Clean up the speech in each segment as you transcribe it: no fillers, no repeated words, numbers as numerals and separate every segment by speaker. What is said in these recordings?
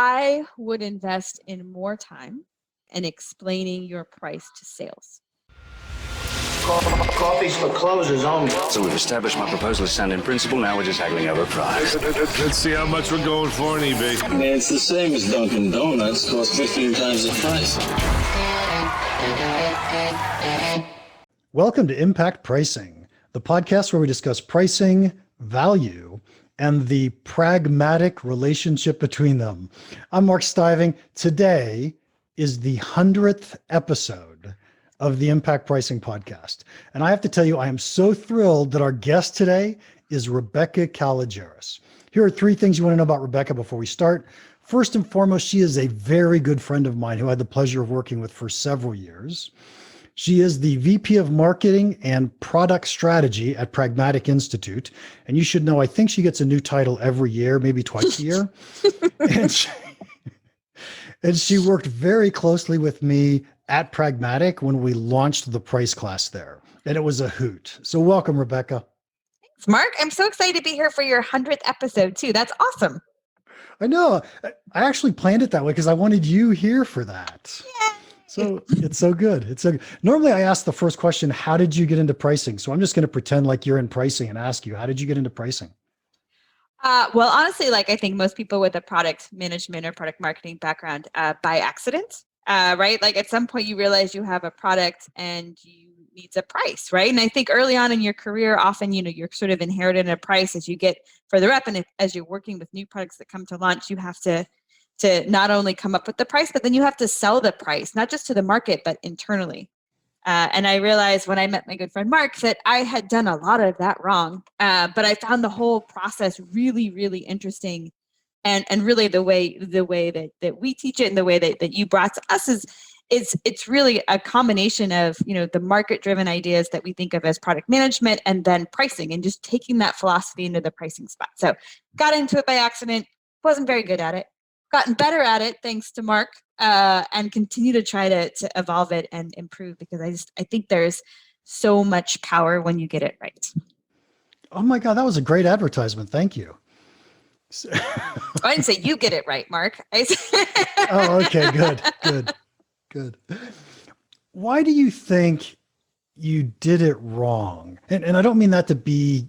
Speaker 1: I would invest in more time in explaining your price to sales.
Speaker 2: Coffee's for closers only.
Speaker 3: So we've established my proposal is sound in principle. Now we're just haggling over price.
Speaker 4: Let's see how much we're going for on eBay.
Speaker 2: I mean, it's the same as Dunkin' Donuts. Costs 15 times the price.
Speaker 5: Welcome to Impact Pricing, the podcast where we discuss pricing, value, and the pragmatic relationship between them. I'm Mark Stiving. Today is the 100th episode of the Impact Pricing Podcast. And I have to tell you, I am so thrilled that our guest today is Rebecca Kalogeris. Here are three things you want to know about Rebecca before we start. First and foremost, she is a very good friend of mine who I had the pleasure of working with for several years. She is the VP of Marketing and Product Strategy at Pragmatic Institute. And you should know, I think she gets a new title every year, maybe twice a year. And she worked very closely with me at Pragmatic when we launched the price class there. And it was a hoot. So welcome, Rebecca.
Speaker 1: Thanks, Mark. I'm so excited to be here for your 100th episode too. That's awesome.
Speaker 5: I know. I actually planned it that way because I wanted you here for that.
Speaker 1: Yay.
Speaker 5: So it's so good. It's so good. Normally I ask the first question, how did you get into pricing? So I'm just going to pretend like you're in pricing and ask you, how did you get into pricing?
Speaker 1: Well, honestly, like I think most people with a product management or product marketing background by accident, right? Like at some point you realize you have a product and you needs a price, right? And I think early on in your career, often, you're sort of inherited a price as you get further up. And as you're working with new products that come to launch, you have to not only come up with the price, but then you have to sell the price, not just to the market, but internally. And I realized when I met my good friend Mark that I had done a lot of that wrong. But I found the whole process really, really interesting. And really the way that we teach it and the way that you brought to us is it's really a combination of, the market-driven ideas that we think of as product management and then pricing and just taking that philosophy into the pricing spot. So got into it by accident, wasn't very good at it, gotten better at it thanks to Mark, and continue to try to evolve it and improve because I think there's so much power when you get it right.
Speaker 5: Oh my God, that was a great advertisement. Thank you.
Speaker 1: I didn't say you get it right, Mark.
Speaker 5: Oh, okay, good. Why do you think you did it wrong? And I don't mean that to be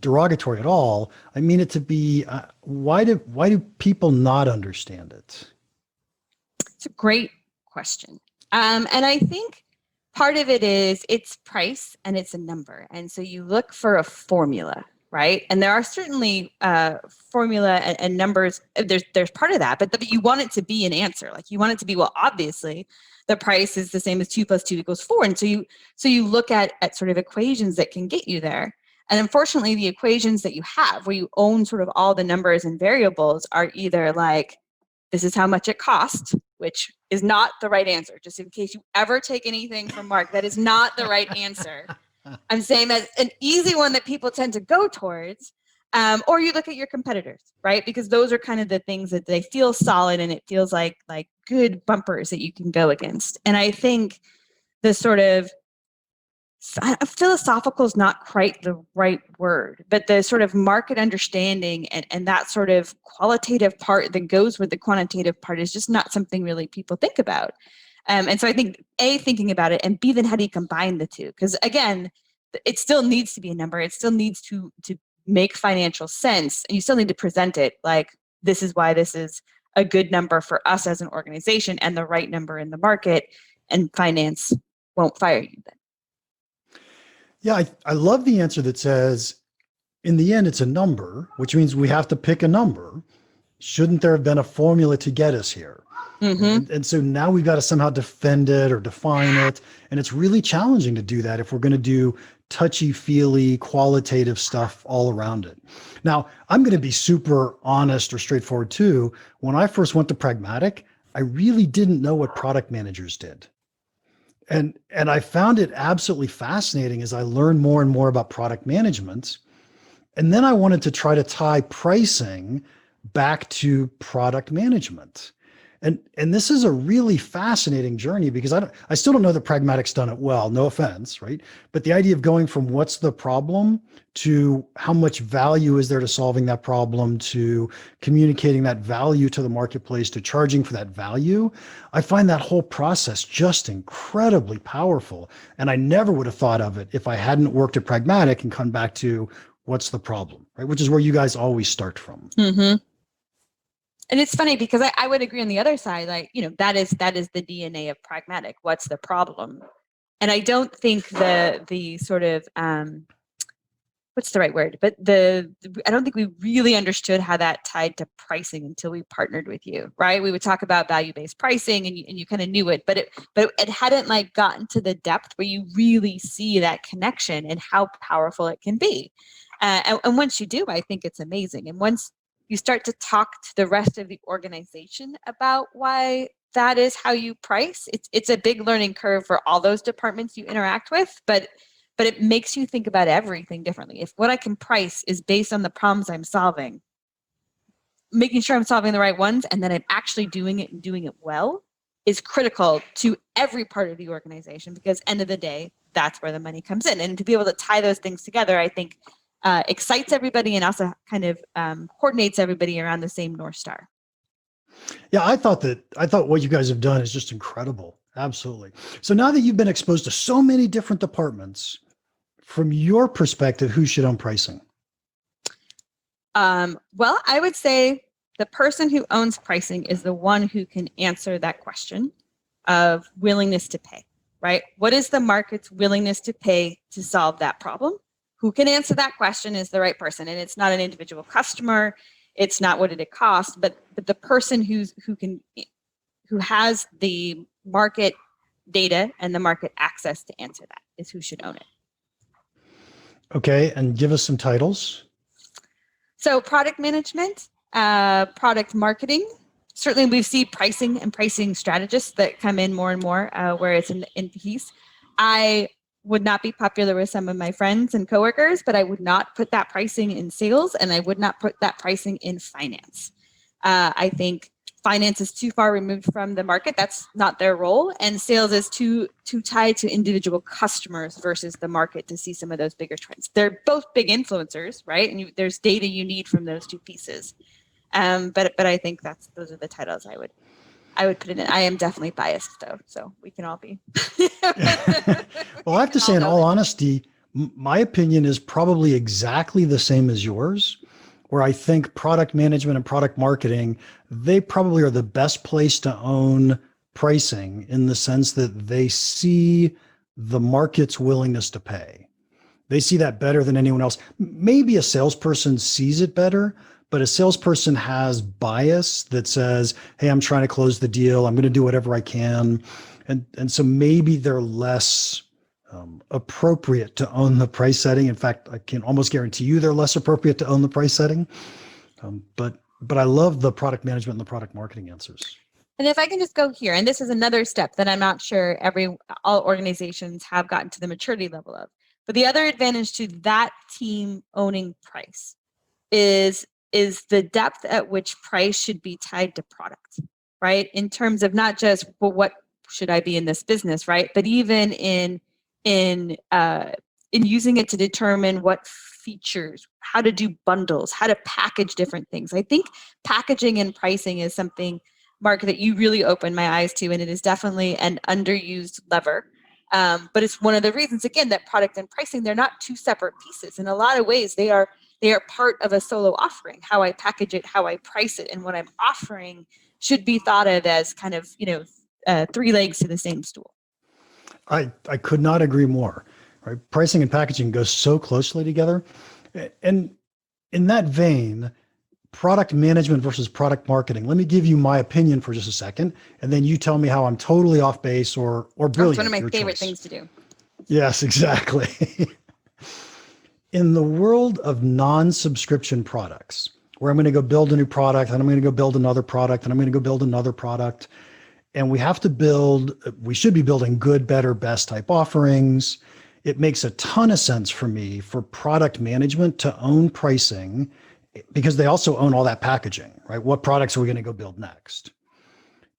Speaker 5: derogatory at all. I mean it to be, why do people not understand it?
Speaker 1: It's a great question. And I think part of it is it's price and it's a number. And so you look for a formula, right? And there are certainly formula and numbers. There's part of that, but you want it to be an answer. Like you want it to be, well, obviously the price is the same as 2 + 2 = 4. And so you look at sort of equations that can get you there. And unfortunately, the equations that you have where you own sort of all the numbers and variables are either like, this is how much it costs, which is not the right answer. Just in case you ever take anything from Mark, that is not the right answer. I'm saying that's an easy one that people tend to go towards. Or you look at your competitors, right? Because those are kind of the things that they feel solid and it feels like good bumpers that you can go against. And I think the sort of philosophical is not quite the right word, but the sort of market understanding and that sort of qualitative part that goes with the quantitative part is just not something really people think about. And so I think A, thinking about it, and B, then how do you combine the two? Because again, it still needs to be a number. It still needs to make financial sense. And you still need to present it like, this is why this is a good number for us as an organization and the right number in the market, and finance won't fire you then.
Speaker 5: Yeah, I love the answer that says, in the end, it's a number, which means we have to pick a number. Shouldn't there have been a formula to get us here? Mm-hmm. And so now we've got to somehow defend it or define it. And it's really challenging to do that if we're going to do touchy-feely, qualitative stuff all around it. Now, I'm going to be super honest or straightforward too. When I first went to Pragmatic, I really didn't know what product managers did. And I found it absolutely fascinating as I learned more and more about product management. And then I wanted to try to tie pricing back to product management. And this is a really fascinating journey because I still don't know that Pragmatic's done it well, no offense, right? But the idea of going from what's the problem to how much value is there to solving that problem, to communicating that value to the marketplace, to charging for that value, I find that whole process just incredibly powerful. And I never would have thought of it if I hadn't worked at Pragmatic and come back to what's the problem, right? Which is where you guys always start from.
Speaker 1: Mm-hmm. And it's funny because I would agree on the other side, like, that is the DNA of Pragmatic. What's the problem? And I don't think the sort of, what's the right word? But I don't think we really understood how that tied to pricing until we partnered with you, right? We would talk about value-based pricing and you kind of knew it, but it hadn't like gotten to the depth where you really see that connection and how powerful it can be. And once you do, I think it's amazing. And once you start to talk to the rest of the organization about why that is how you price, it's a big learning curve for all those departments you interact with, but it makes you think about everything differently. If what I can price is based on the problems I'm solving, making sure I'm solving the right ones and then I'm actually doing it and doing it well is critical to every part of the organization, because end of the day, that's where the money comes in. And to be able to tie those things together, I think excites everybody and also kind of coordinates everybody around the same North Star.
Speaker 5: Yeah, I thought what you guys have done is just incredible. Absolutely. So now that you've been exposed to so many different departments, from your perspective, who should own pricing?
Speaker 1: Well, I would say the person who owns pricing is the one who can answer that question of willingness to pay, right? What is the market's willingness to pay to solve that problem? Who can answer that question is the right person. And it's not an individual customer. It's not what did it cost, but the person who has the market data and the market access to answer that is who should own it.
Speaker 5: Okay. And give us some titles.
Speaker 1: So product management, product marketing. Certainly we see pricing and pricing strategists that come in more and more where it's in piece. I would not be popular with some of my friends and coworkers, but I would not put that pricing in sales and I would not put that pricing in finance. I think finance is too far removed from the market. That's not their role. And sales is too tied to individual customers versus the market to see some of those bigger trends. They're both big influencers, right? And there's data you need from those two pieces. But I think those are the titles I would put it in. I am definitely biased though, so we can all be.
Speaker 5: Well, I have to say, in all honesty, my opinion is probably exactly the same as yours, where I think product management and product marketing, they probably are the best place to own pricing in the sense that they see the market's willingness to pay. They see that better than anyone else. Maybe a salesperson sees it better, but a salesperson has bias that says, hey, I'm trying to close the deal. I'm going to do whatever I can. And so maybe they're less appropriate to own the price setting. In fact, I can almost guarantee you they're less appropriate to own the price setting. But I love the product management and the product marketing answers.
Speaker 1: And if I can just go here, and this is another step that I'm not sure all organizations have gotten to the maturity level of. But the other advantage to that team owning price is the depth at which price should be tied to product, right? In terms of not just, well, what should I be in this business, right? But even in using it to determine what features, how to do bundles, how to package different things. I think packaging and pricing is something, Mark, that you really opened my eyes to, and it is definitely an underused lever. But it's one of the reasons, again, that product and pricing, they're not two separate pieces. In a lot of ways, they are part of a solo offering. How I package it, how I price it, and what I'm offering should be thought of as kind of, three legs to the same stool.
Speaker 5: I could not agree more. Right? Pricing and packaging go so closely together. And in that vein, product management versus product marketing. Let me give you my opinion for just a second, and then you tell me how I'm totally off base or brilliant.
Speaker 1: It's one of my favorite things to do.
Speaker 5: Yes, exactly. In the world of non-subscription products, where I'm going to go build a new product, and I'm going to go build another product, and I'm going to go build another product, and we should be building good, better, best type offerings. It makes a ton of sense for me for product management to own pricing, because they also own all that packaging, right? What products are we going to go build next?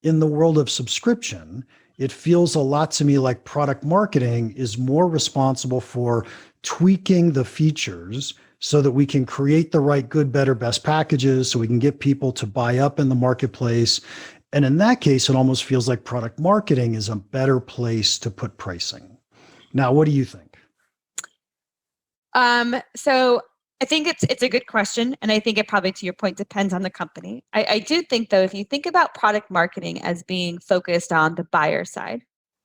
Speaker 5: in the world of subscription, it feels a lot to me like product marketing is more responsible for tweaking the features so that we can create the right good, better, best packages, so we can get people to buy up in the marketplace. And in that case, it almost feels like product marketing is a better place to put pricing. Now, what do you think?
Speaker 1: So I think it's a good question. And I think it probably, to your point, depends on the company. I do think, though, if you think about product marketing as being focused on the buyer side,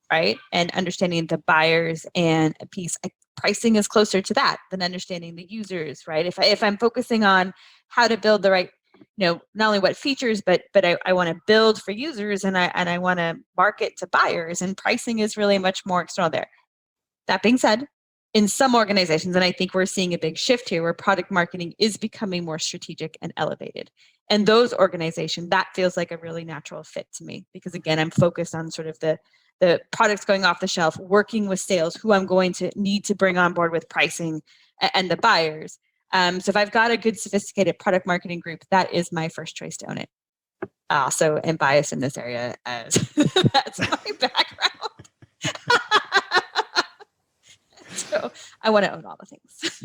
Speaker 1: right, and understanding the buyers and a piece, pricing is closer to that than understanding the users, right? If I'm focusing on how to build the right, not only what features, but I want to build for users, and I want to market to buyers, and pricing is really much more external there. That being said, in some organizations, and I think we're seeing a big shift here where product marketing is becoming more strategic and elevated. And those organizations, that feels like a really natural fit to me, because again, I'm focused on sort of the products going off the shelf, working with sales, who I'm going to need to bring on board with pricing, and the buyers. So if I've got a good, sophisticated product marketing group, that is my first choice to own it. So I'm biased in this area, as that's my background. So I want to own all the things.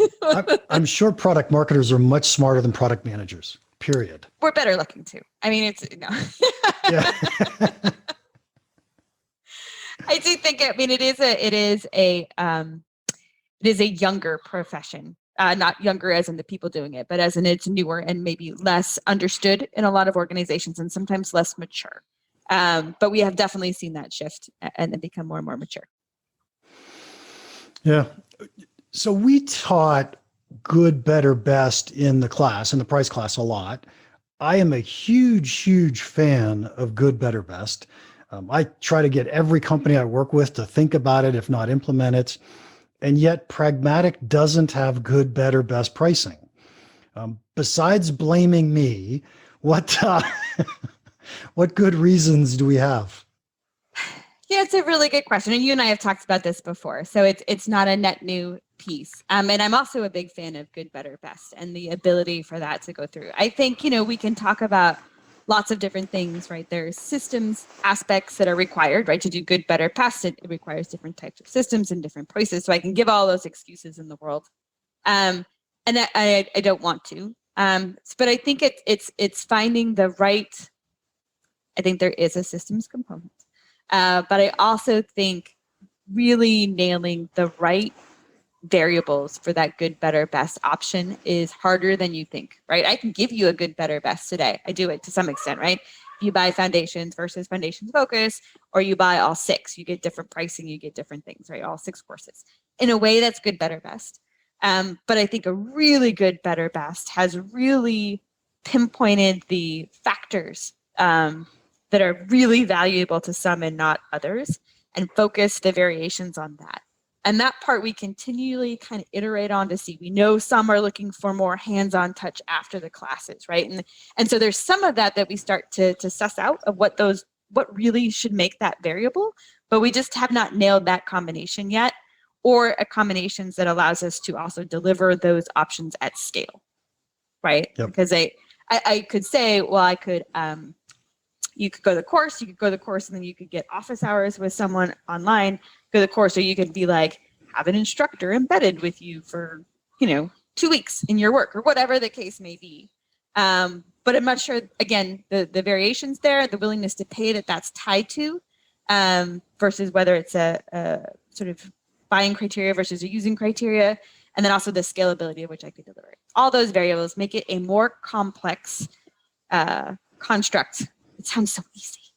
Speaker 5: I'm sure product marketers are much smarter than product managers, period.
Speaker 1: We're better looking too. I mean, it's no.
Speaker 5: Yeah.
Speaker 1: I do think, it is a younger profession. Not younger as in the people doing it, but as in it's newer and maybe less understood in a lot of organizations, and sometimes less mature. But we have definitely seen that shift and then become more and more mature.
Speaker 5: Yeah. So we taught good, better, best in the price class a lot. I am a huge fan of good, better, best. I try to get every company I work with to think about it, if not implement it. And yet Pragmatic doesn't have good, better, best pricing. Besides blaming me, what good reasons do we have?
Speaker 1: Yeah, it's a really good question. And you and I have talked about this before. So it's not a net new piece. And I'm also a big fan of good, better, best, and the ability for that to go through. I think, we can talk about lots of different things, right? There's systems aspects that are required, right? To do good, better, best, it requires different types of systems and different places. So I can give all those excuses in the world. And I don't want to. But I think it's finding the right, I think there is a systems component. But I also think really nailing the right variables for that good, better, best option is harder than you think, right? I can give you a good, better, best today. I do it to some extent, right? If you buy foundations versus foundations focus, or you buy all 6, you get different pricing, you get different things, right? All 6 courses. In a way, that's good, better, best. But I think a really good, better, best has really pinpointed the factors that are really valuable to some and not others, and focus the variations on that. And that part we continually kind of iterate on to see. We know some are looking for more hands-on touch after the classes, right? And so there's some of that we start to suss out of what really should make that variable, but we just have not nailed that combination yet, or a combinations that allows us to also deliver those options at scale, right?
Speaker 5: Yep.
Speaker 1: Because I could say, well, I could, you could go to the course, and then you could get office hours with someone online, go to the course, or you could be like, have an instructor embedded with you for, 2 weeks in your work, or whatever the case may be. But I'm not sure, again, the variations there, the willingness to pay that's tied to, versus whether it's a sort of buying criteria versus a using criteria, and then also the scalability of which I could deliver it. All those variables make it a more complex construct. It sounds so easy.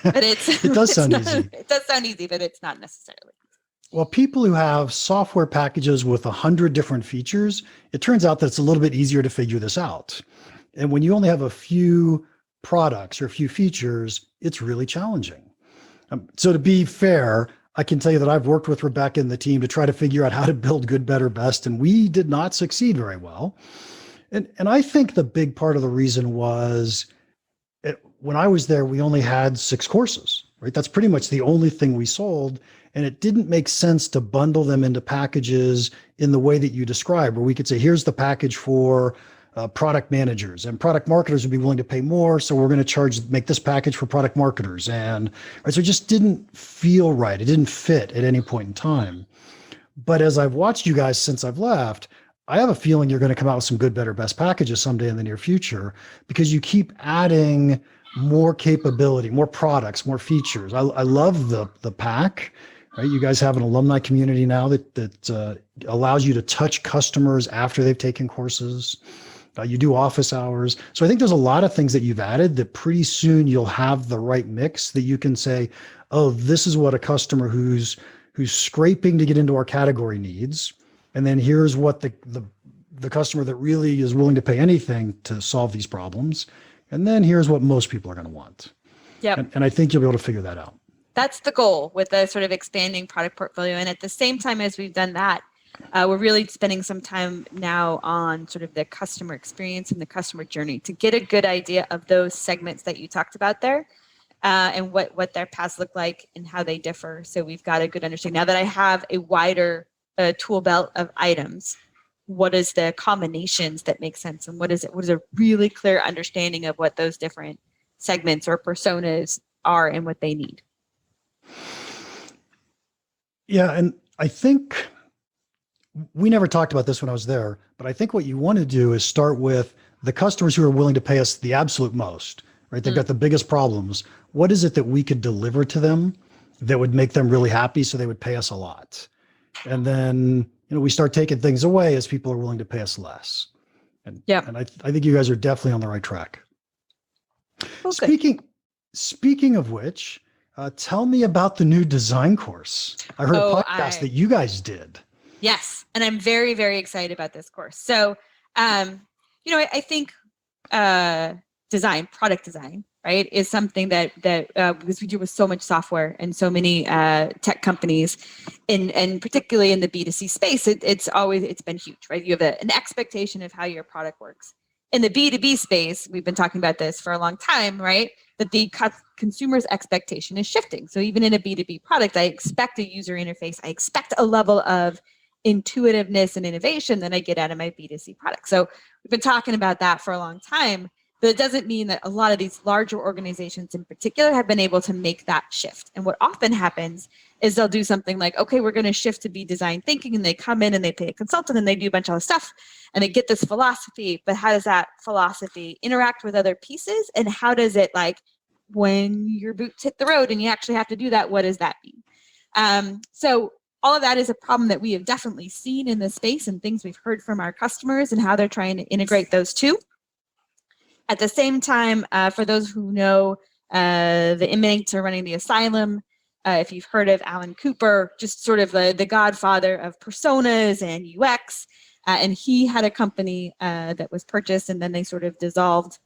Speaker 1: But it does sound easy. It does sound easy, but it's not necessarily.
Speaker 5: Well, people who have software packages with 100 different features, it turns out that it's a little bit easier to figure this out. And when you only have a few products or a few features, it's really challenging. So to be fair, I can tell you that I've worked with Rebecca and the team to try to figure out how to build good, better, best, and we did not succeed very well. And I think the big part of the reason was when I was there, we only had 6 courses, right? That's pretty much the only thing we sold. And it didn't make sense to bundle them into packages in the way that you described, where we could say, here's the package for product managers, and product marketers would be willing to pay more. So we're going to make this package for product marketers. And right, so it just didn't feel right. It didn't fit at any point in time. But as I've watched you guys since I've left, I have a feeling you're going to come out with some good, better, best packages someday in the near future, because you keep adding more capability, more products, more features. I love the pack. Right, you guys have an alumni community now that allows you to touch customers after they've taken courses. You do office hours. So I think there's a lot of things that you've added that pretty soon you'll have the right mix that you can say, oh, this is what a customer who's scraping to get into our category needs. And then here's what the customer that really is willing to pay anything to solve these problems. And then here's what most people are going to want.
Speaker 1: Yep.
Speaker 5: And I think you'll be able to figure that out.
Speaker 1: That's the goal with the sort of expanding product portfolio. And at the same time as we've done that, we're really spending some time now on sort of the customer experience and the customer journey to get a good idea of those segments that you talked about there, and what their paths look like and how they differ. So we've got a good understanding. Now that I have a wider tool belt of items, what is the combinations that make sense, and what is a really clear understanding of what those different segments or personas are and what they need. Yeah,
Speaker 5: and I think we never talked about this when I was there, but I think what you want to do is start with the customers who are willing to pay us the absolute most, right? They've got the biggest problems. What is it that we could deliver to them that would make them really happy so they would pay us a lot? And then, we start taking things away as people are willing to pay us less. And I think you guys are definitely on the right track. Okay. Speaking of which, tell me about the new design course. I heard a podcast that you guys did.
Speaker 1: Yes. And I'm very, very excited about this course. So, I think product design, right, is something that because we deal with so much software and so many tech companies, and particularly in the B2C space, it's been huge, right? You have an expectation of how your product works. In the B2B space, we've been talking about this for a long time, right? That the consumer's expectation is shifting. So even in a B2B product, I expect a user interface. I expect a level of intuitiveness and innovation that I get out of my B2C product. So we've been talking about that for a long time, but it doesn't mean that a lot of these larger organizations in particular have been able to make that shift. And what often happens is they'll do something like, okay, we're going to shift to be design thinking, and they come in and they pay a consultant and they do a bunch of other stuff and they get this philosophy, but how does that philosophy interact with other pieces? And how does it, like, when your boots hit the road and you actually have to do that, what does that mean? So all of that is a problem that we have definitely seen in the space and things we've heard from our customers and how they're trying to integrate those two. At the same time, for those who know, the inmates are running the asylum. If you've heard of Alan Cooper, just sort of the godfather of personas and UX, and he had a company that was purchased and then they sort of dissolved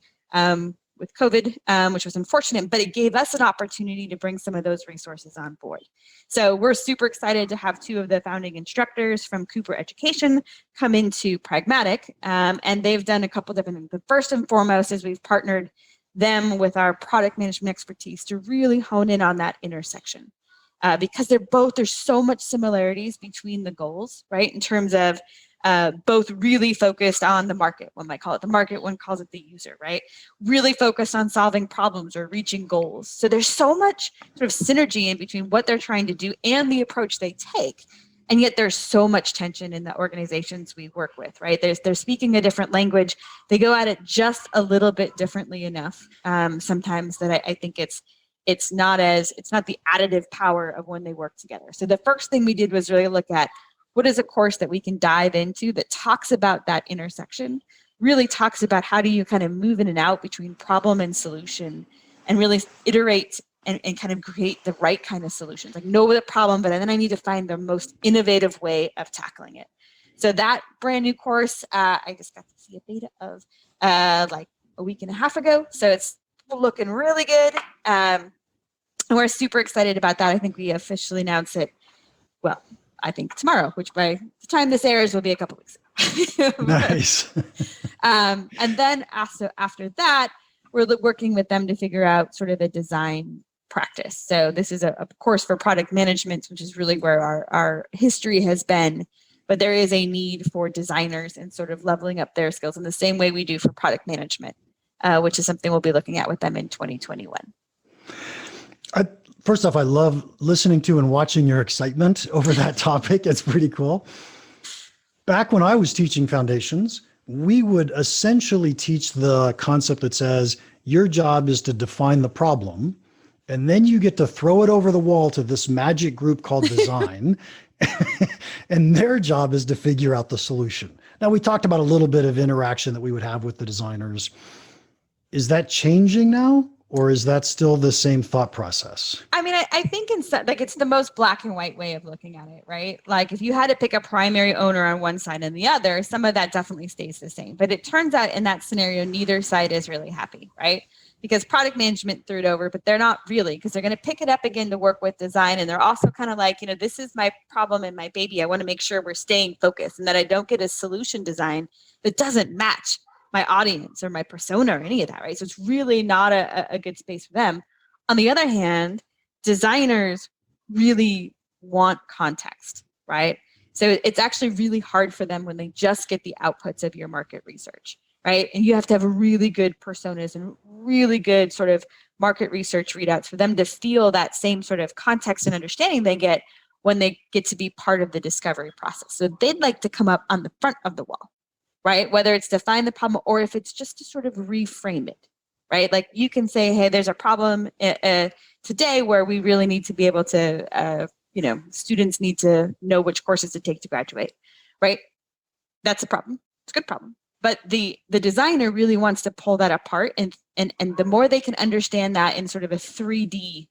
Speaker 1: with COVID, which was unfortunate, but it gave us an opportunity to bring some of those resources on board. So we're super excited to have two of the founding instructors from Cooper Education come into Pragmatic, and they've done a couple different things. The first and foremost is we've partnered them with our product management expertise to really hone in on that intersection, because there's so much similarities between the goals, right? In terms of both really focused on the market. One might call it the market, one calls it the user, right? Really focused on solving problems or reaching goals. So there's so much sort of synergy in between what they're trying to do and the approach they take. And yet there's so much tension in the organizations we work with, right? They're speaking a different language. They go at it just a little bit differently enough sometimes that I think it's not the additive power of when they work together. So the first thing we did was really look at what is a course that we can dive into that talks about that intersection, really talks about how do you kind of move in and out between problem and solution and really iterate and kind of create the right kind of solutions. Like, know the problem, but then I need to find the most innovative way of tackling it. So that brand new course, I just got to see a beta of like a week and a half ago. So it's looking really good. And we're super excited about that. I think we officially announced it, well, I think tomorrow, which by the time this airs will be a couple weeks ago.
Speaker 5: Nice.
Speaker 1: And then after that, we're working with them to figure out sort of a design practice. So this is a course for product management, which is really where our history has been. but there is a need for designers and sort of leveling up their skills in the same way we do for product management, which is something we'll be looking at with them in 2021.
Speaker 5: First off, I love listening to and watching your excitement over that topic. It's pretty cool. Back when I was teaching foundations, we would essentially teach the concept that says your job is to define the problem, and then you get to throw it over the wall to this magic group called design, and their job is to figure out the solution. Now, we talked about a little bit of interaction that we would have with the designers. Is that changing now? Or is that still the same thought process?
Speaker 1: I mean, I think it's the most black and white way of looking at it, right? Like if you had to pick a primary owner on one side and the other, some of that definitely stays the same. But it turns out in that scenario, neither side is really happy, right? Because product management threw it over, but they're not really, because they're going to pick it up again to work with design. And they're also kind of like, this is my problem and my baby. I want to make sure we're staying focused and that I don't get a solution design that doesn't match my audience or my persona or any of that, right? So it's really not a good space for them. On the other hand, designers really want context, right? So it's actually really hard for them when they just get the outputs of your market research, right? And you have to have really good personas and really good sort of market research readouts for them to feel that same sort of context and understanding they get when they get to be part of the discovery process. So they'd like to come up on the front of the wall, right? Whether it's to find the problem or if it's just to sort of reframe it, right? Like you can say, hey, there's a problem today where we really need to be able to, students need to know which courses to take to graduate, right? That's a problem. It's a good problem. But the designer really wants to pull that apart. And the more they can understand that in sort of a 3D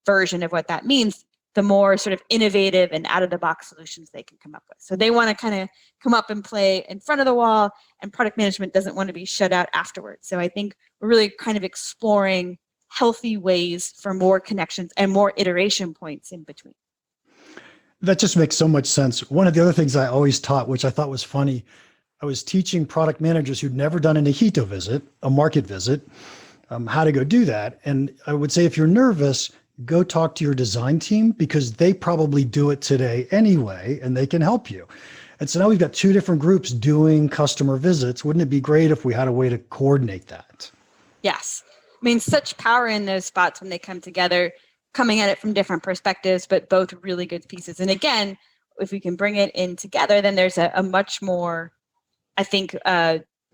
Speaker 1: version of what that means, the more sort of innovative and out-of-the-box solutions they can come up with. So they want to kind of come up and play in front of the wall, and product management doesn't want to be shut out afterwards. So I think we're really kind of exploring healthy ways for more connections and more iteration points in between.
Speaker 5: That just makes so much sense. One of the other things I always taught, which I thought was funny, I was teaching product managers who'd never done an Ahito visit, a market visit, how to go do that. And I would say, if you're nervous, go talk to your design team because they probably do it today anyway, and they can help you. And so now we've got two different groups doing customer visits. Wouldn't it be great if we had a way to coordinate that?
Speaker 1: Yes. I mean, such power in those spots when they come together, coming at it from different perspectives, but both really good pieces. And again, if we can bring it in together, then there's a much more, I think,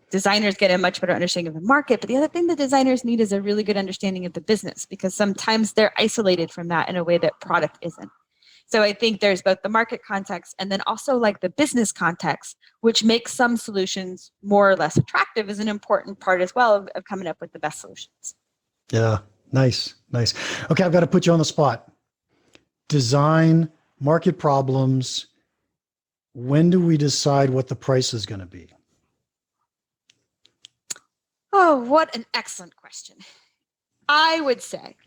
Speaker 1: designers get a much better understanding of the market. But the other thing the designers need is a really good understanding of the business, because sometimes they're isolated from that in a way that product isn't. So I think there's both the market context and then also like the business context, which makes some solutions more or less attractive, is an important part as well of coming up with the best solutions.
Speaker 5: Yeah, nice. Okay, I've got to put you on the spot. Design, market problems. When do we decide what the price is going to be?
Speaker 1: Oh, what an excellent question. I would say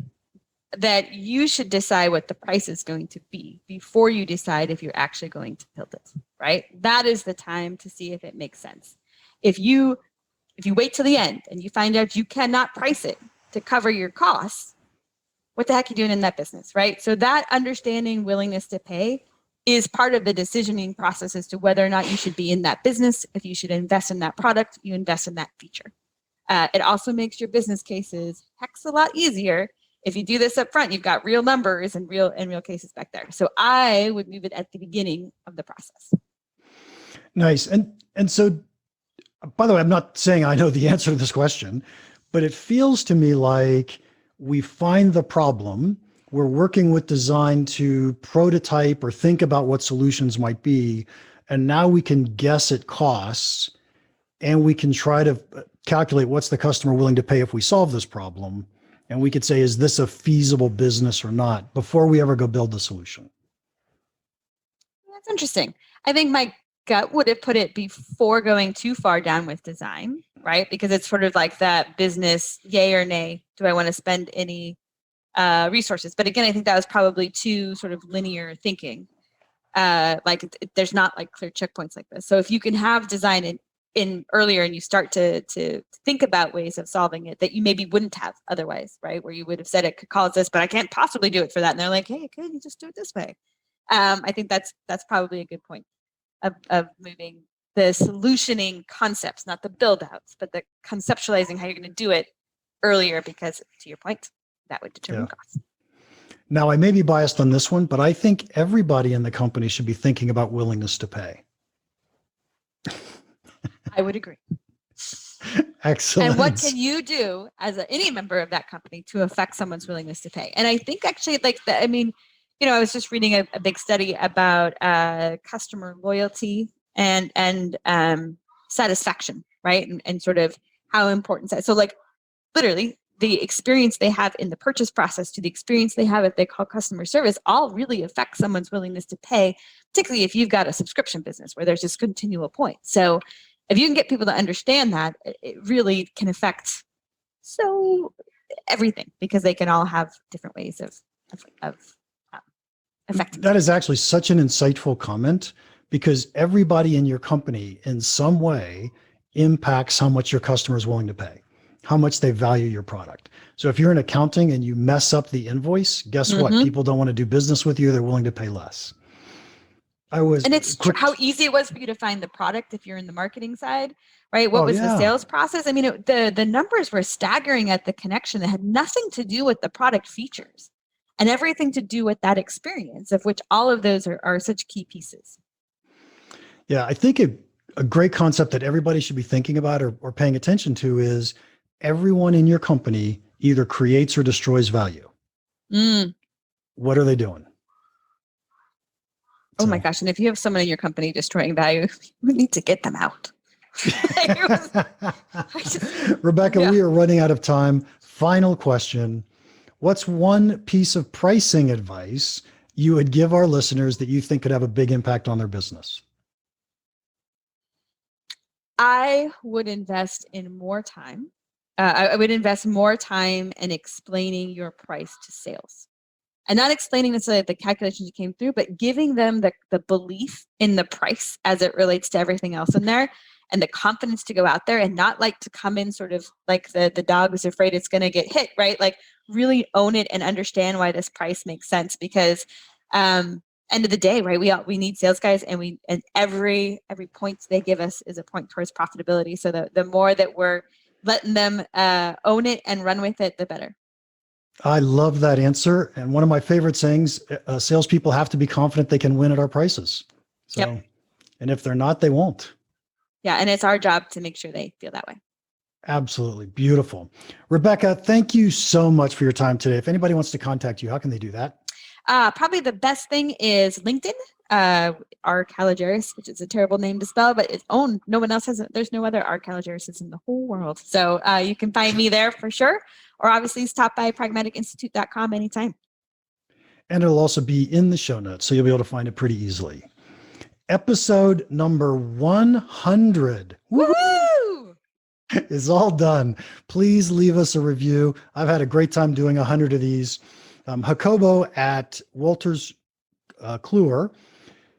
Speaker 1: that you should decide what the price is going to be before you decide if you're actually going to build it, right? That is the time to see if it makes sense. If you wait till the end and you find out you cannot price it to cover your costs, what the heck are you doing in that business, right? So that understanding willingness to pay is part of the decisioning process as to whether or not you should be in that business. If you should invest in that product, you invest in that feature. It also makes your business cases heck a lot easier. If you do this up front, you've got real numbers and real cases back there. So I would move it at the beginning of the process.
Speaker 5: Nice. And so, by the way, I'm not saying I know the answer to this question, but it feels to me like we find the problem, we're working with design to prototype or think about what solutions might be, and now we can guess at costs, and we can try to calculate what's the customer willing to pay if we solve this problem. And we could say, is this a feasible business or not, before we ever go build the solution?
Speaker 1: That's interesting. I think my gut would have put it before going too far down with design, right? Because it's sort of like that business, yay or nay, do I want to spend any resources? But again, I think that was probably too sort of linear thinking. There's not like clear checkpoints like this. So if you can have design in earlier and you start to think about ways of solving it that you maybe wouldn't have otherwise, right? Where you would have said it could cause this, but I can't possibly do it for that. And they're like, hey, could you just do it this way? I think that's probably a good point. of moving the solutioning concepts, not the build outs, but the conceptualizing how you're going to do it earlier, because to your point, that would determine costs.
Speaker 5: Now, I may be biased on this one, but I think everybody in the company should be thinking about willingness to pay.
Speaker 1: I would agree.
Speaker 5: Excellent.
Speaker 1: And what can you do as any member of that company to affect someone's willingness to pay? And I think actually, I was just reading a big study about customer loyalty and satisfaction, right? And sort of how important that. So like literally the experience they have in the purchase process to the experience they have if they call customer service all really affect someone's willingness to pay, particularly if you've got a subscription business where there's this continual point. So if you can get people to understand that, it really can affect everything, because they can all have different ways of affecting.
Speaker 5: That is actually such an insightful comment, because everybody in your company in some way impacts how much your customer is willing to pay, how much they value your product. So if you're in accounting and you mess up the invoice, guess what? People don't want to do business with you. They're willing to pay less.
Speaker 1: And it's how easy it was for you to find the product if you're in the marketing side, right? What was the sales process? I mean, the numbers were staggering at the connection that had nothing to do with the product features and everything to do with that experience, of which all of those are such key pieces.
Speaker 5: Yeah, I think a great concept that everybody should be thinking about or paying attention to is everyone in your company either creates or destroys value. What are they doing?
Speaker 1: Oh my gosh. And if you have someone in your company destroying value, we need to get them out.
Speaker 5: Rebecca, we are running out of time. Final question. What's one piece of pricing advice you would give our listeners that you think could have a big impact on their business?
Speaker 1: I would invest in more time. I would invest more time in explaining your price to sales. And not explaining necessarily the calculations you came through, but giving them the belief in the price as it relates to everything else in there, and the confidence to go out there and not like to come in sort of like the dog is afraid it's going to get hit, right? Like really own it and understand why this price makes sense, because end of the day, right? We need sales guys, and every point they give us is a point towards profitability. So the more that we're letting them own it and run with it, the better.
Speaker 5: I love that answer. And one of my favorite sayings, salespeople have to be confident they can win at our prices. So, and if they're not, they won't.
Speaker 1: Yeah. And it's our job to make sure they feel that way.
Speaker 5: Absolutely. Beautiful. Rebecca, thank you so much for your time today. If anybody wants to contact you, how can they do that?
Speaker 1: Probably the best thing is LinkedIn, R. Kalogeris, which is a terrible name to spell, but it's own. No one else has it. There's no other R. Kalogeris in the whole world. So you can find me there for sure. Or obviously stop by pragmaticinstitute.com anytime.
Speaker 5: And it'll also be in the show notes, so you'll be able to find it pretty easily. Episode number 100.
Speaker 1: Woohoo!
Speaker 5: Is all done. Please leave us a review. I've had a great time doing 100 of these. Jacobo at Walters Kluwer,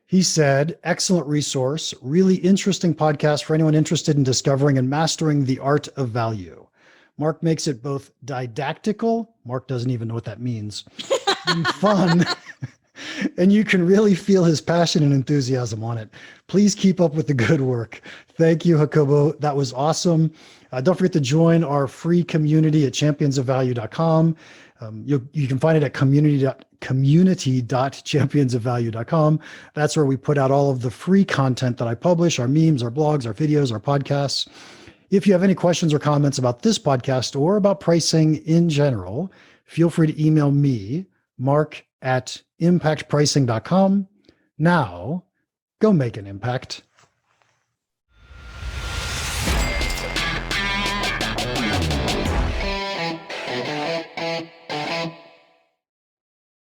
Speaker 5: he said, excellent resource, really interesting podcast for anyone interested in discovering and mastering the art of value. Mark makes it both didactical, Mark doesn't even know what that means, and fun. And you can really feel his passion and enthusiasm on it. Please keep up with the good work. Thank you, Jacobo. That was awesome. Don't forget to join our free community at championsofvalue.com. You can find it at community.championsofvalue.com. That's where we put out all of the free content that I publish, our memes, our blogs, our videos, our podcasts. If you have any questions or comments about this podcast or about pricing in general, feel free to email me, Mark at impactpricing.com. Now, go make an impact.